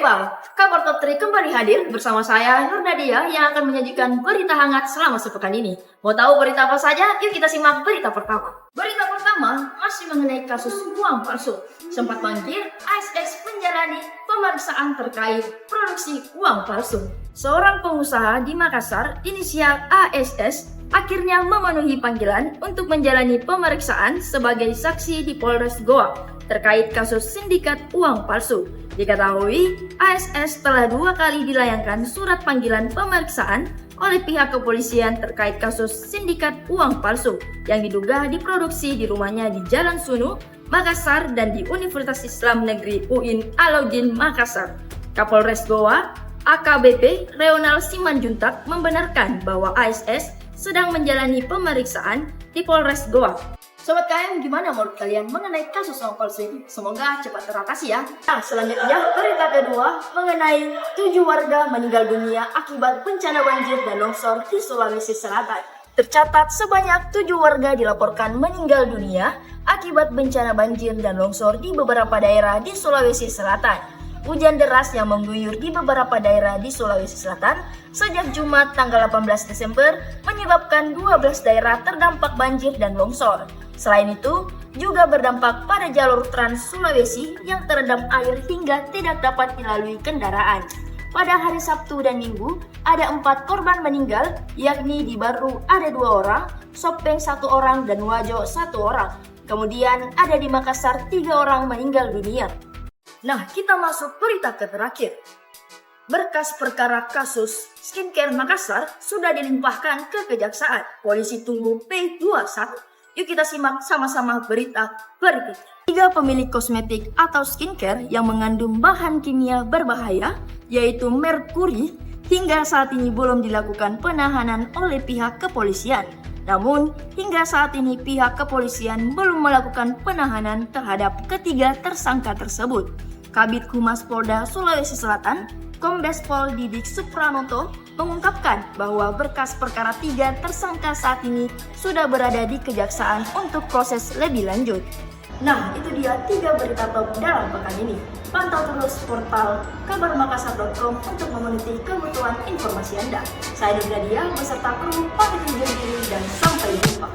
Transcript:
Bang, kabar top 3 kembali hadir bersama saya Nur Nadia yang akan menyajikan berita hangat selama sepekan ini. Mau tahu berita apa saja? Yuk kita simak berita pertama. Berita pertama masih mengenai kasus uang palsu. Sempat banjir, ASS menjalani pemeriksaan terkait produksi uang palsu. Seorang pengusaha di Makassar, inisial ASS, akhirnya memenuhi panggilan untuk menjalani pemeriksaan sebagai saksi di Polres Goa terkait kasus sindikat uang palsu. Diketahui, ASS telah 2 kali dilayangkan surat panggilan pemeriksaan oleh pihak kepolisian terkait kasus sindikat uang palsu yang diduga diproduksi di rumahnya di Jalan Sunu, Makassar dan di Universitas Islam Negeri UIN Alauddin Makassar. Kapolres Goa, AKBP Reonal Simanjuntak membenarkan bahwa ASS sedang menjalani pemeriksaan di Polres Goa. Sobat KM, gimana menurut kalian mengenai kasus uang palsu ini? Semoga cepat teratasi ya. Nah, selanjutnya berita kedua mengenai 7 warga meninggal dunia akibat bencana banjir dan longsor di Sulawesi Selatan. Tercatat sebanyak 7 warga dilaporkan meninggal dunia akibat bencana banjir dan longsor di beberapa daerah di Sulawesi Selatan. Hujan deras yang mengguyur di beberapa daerah di Sulawesi Selatan sejak Jumat tanggal 18 Desember menyebabkan 12 daerah terdampak banjir dan longsor. Selain itu, juga berdampak pada jalur Trans Sulawesi yang terendam air hingga tidak dapat dilalui kendaraan. Pada hari Sabtu dan Minggu, ada 4 korban meninggal, yakni di Baru ada 2 orang, Sopeng 1 orang, dan Wajo 1 orang. Kemudian ada di Makassar 3 orang meninggal dunia. Nah, kita masuk berita terakhir. Berkas perkara kasus skincare Makassar sudah dilimpahkan ke Kejaksaan. Polisi tunggu P21. Yuk kita simak sama-sama berita berikut. 3 pemilik kosmetik atau skincare yang mengandung bahan kimia berbahaya, yaitu merkuri, hingga saat ini belum dilakukan penahanan oleh pihak kepolisian. Namun, hingga saat ini pihak kepolisian belum melakukan penahanan terhadap ketiga tersangka tersebut. Kabid Humas Polda Sulawesi Selatan, Kombes Pol Didik Supranoto, mengungkapkan bahwa berkas perkara 3 tersangka saat ini sudah berada di Kejaksaan untuk proses lebih lanjut. Nah, itu dia 3 berita top dalam pekan ini. Pantau terus portal kabarmakassar.com untuk memenuhi kebutuhan informasi Anda. Saya Nur Nadia beserta kru pamit undur diri dan sampai jumpa.